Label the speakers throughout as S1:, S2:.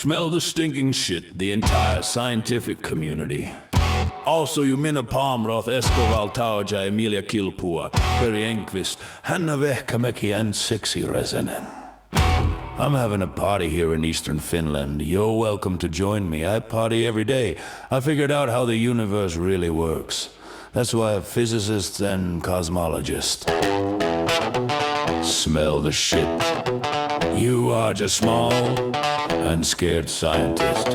S1: Smell the stinking shit, the entire scientific community. Also ju minä Palmroth, Esko Valtauja, Emilia Kilpua, Peri Enqvist, Hanna Vehkamäki and Sixi Resenen. I'm having a party here in eastern Finland. You're welcome to join me. I party every day. I figured out how the universe really works. That's why I'm physicist and cosmologist. Smell the shit. You are just small and scared scientist.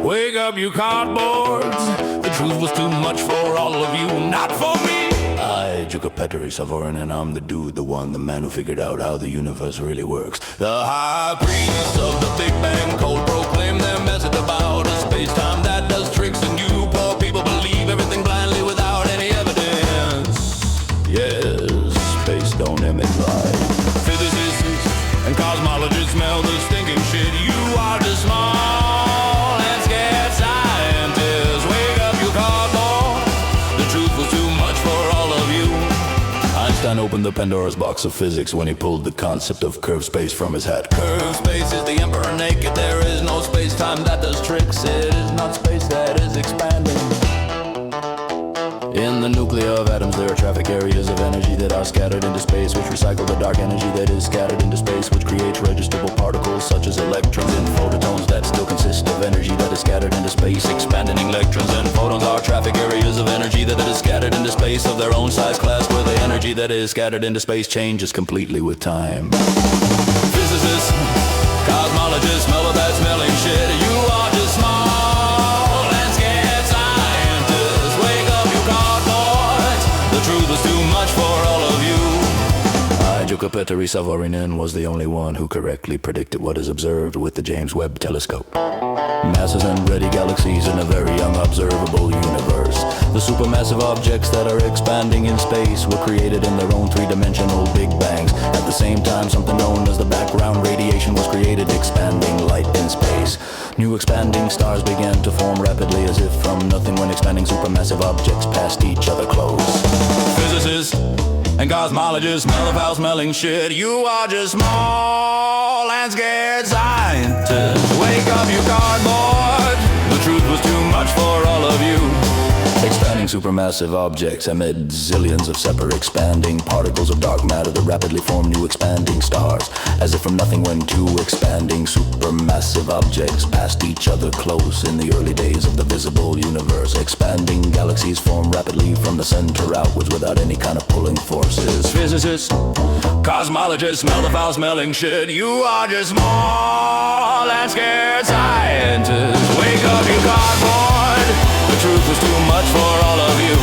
S1: Wake up, you cardboards. The truth was too much for all of you, not for me. I, Petteri Savorinen, I'm the dude, the one, the man who figured out how the universe really works. The high priest of the Big Bang Code proclaim their message about a space-time that does tricks, and you poor people believe everything blindly without any evidence. Yes, space don't emit light. Physicists and cosmologists smell the stinking shit. You are just small and scared scientists. Wake up, you cardboard. The truth was too much for all of you. Einstein opened the Pandora's box of physics when he pulled the concept of curved space from his hat. Curved space is the emperor naked. There is no space-time that does tricks. It is not space that is expanding. In the nuclei of atoms there are traffic areas of energy that are scattered into space, which recycle the dark energy that is scattered into space, which creates registrable particles such as electrons and photons that still consist of energy that is scattered into space. Expanding electrons and photons are traffic areas of energy that is scattered into space of their own size class, where the energy that is scattered into space changes completely with time. Physicists, cosmologists, smell of that smelling shit. You are just small and scared scientists. Wake up, you cardboards. The truth was too much for all of you. Petteri Savorinen was the only one who correctly predicted what is observed with the James Webb telescope. Masses and ready galaxies in a very unobservable universe. The supermassive objects that are expanding in space were created in their own three-dimensional big bangs. At the same time, something known as the background radiation was created, expanding light in space. New expanding stars began to form rapidly as if from nothing when expanding supermassive objects passed each other close. Physicists and cosmologists smell of how smelling shit. You are just small and scared scientists. Wake up, you cardboard. The truth was too much for all of you. Expanding supermassive objects emit zillions of separate expanding particles of dark matter that rapidly form new expanding stars. As if from nothing when two expanding supermassive objects passed each other close in the early days of the visible universe. Expanding galaxies form rapidly from the center outwards without any kind of pulling forces. Physicists, cosmologists, smell the foul-smelling shit. You are just small and scared scientists. Wake up, you cardboard. The truth was too much for all of you.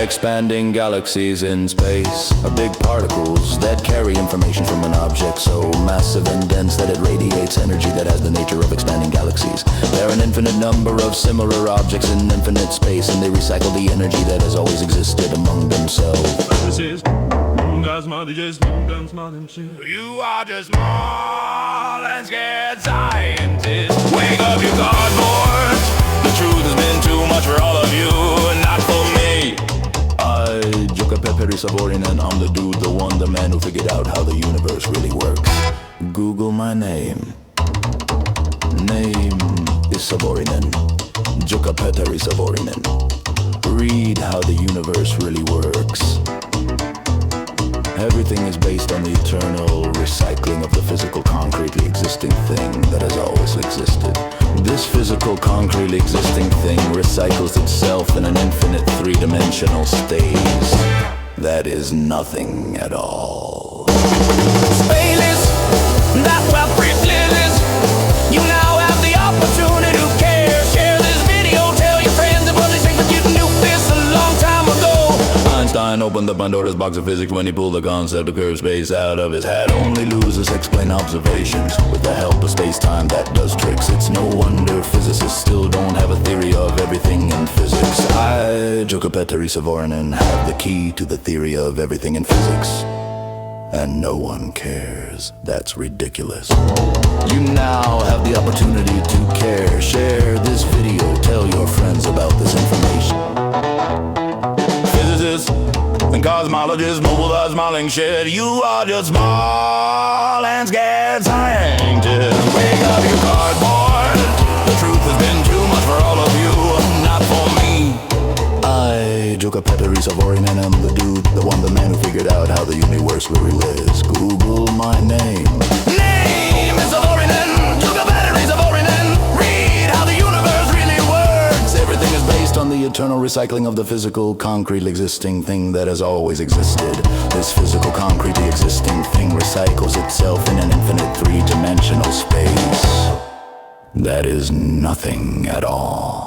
S1: Expanding galaxies in space are big particles that carry information from an object so massive and dense that it radiates energy that has the nature of expanding galaxies. There are an infinite number of similar objects in infinite space, and they recycle the energy that has always existed among themselves. You are just small and scared scientists. Wake up, you cardboard. The truth has been too much for all of you, not for me. I, Petteri Savorinen, I'm the dude, the one, the man who figured out how the universe really works. Google my name. Name is Savorinen. Petteri Savorinen. Read how the universe really works. Everything is based on the eternal recycling of the physical, concretely existing thing that has always existed. This physical, concretely existing thing recycles itself in an infinite three-dimensional state. That is nothing at all.
S2: Spaceless, that well privileged. You now have the opportunity to care. Share this video, tell your friends and publish things, but you knew this a long time ago.
S1: Einstein opened the Pandora's box of physics when he pulled the concept of curved space out of his hat. Only losers explain observations with the help of space-time that does tricks. It's no wonder physicists still don't have a theory of everything in physics. I, Petteri Savorinen, have the key to the theory of everything in physics. And no one cares. That's ridiculous. You now have the opportunity to care. Share this video, tell your friends about this information. Physicists and cosmologists, mobilize smiling shit. You are just small and scared scientists. Wake
S2: of your cardboard. The truth has been too much for all of you, not for me.
S1: I, Jukapeteri Savorinen, am the dude, the one, the man who figured out how the universe really is. Google my name.
S2: Name is Savorinen, Jukapeteri Savorinen. Read how the universe really works.
S1: Everything is based on the eternal recycling of the physical, concrete, existing thing that has always existed. This physical, concrete, existing thing recycles itself in an infinite three-dimensional space. That is nothing at all.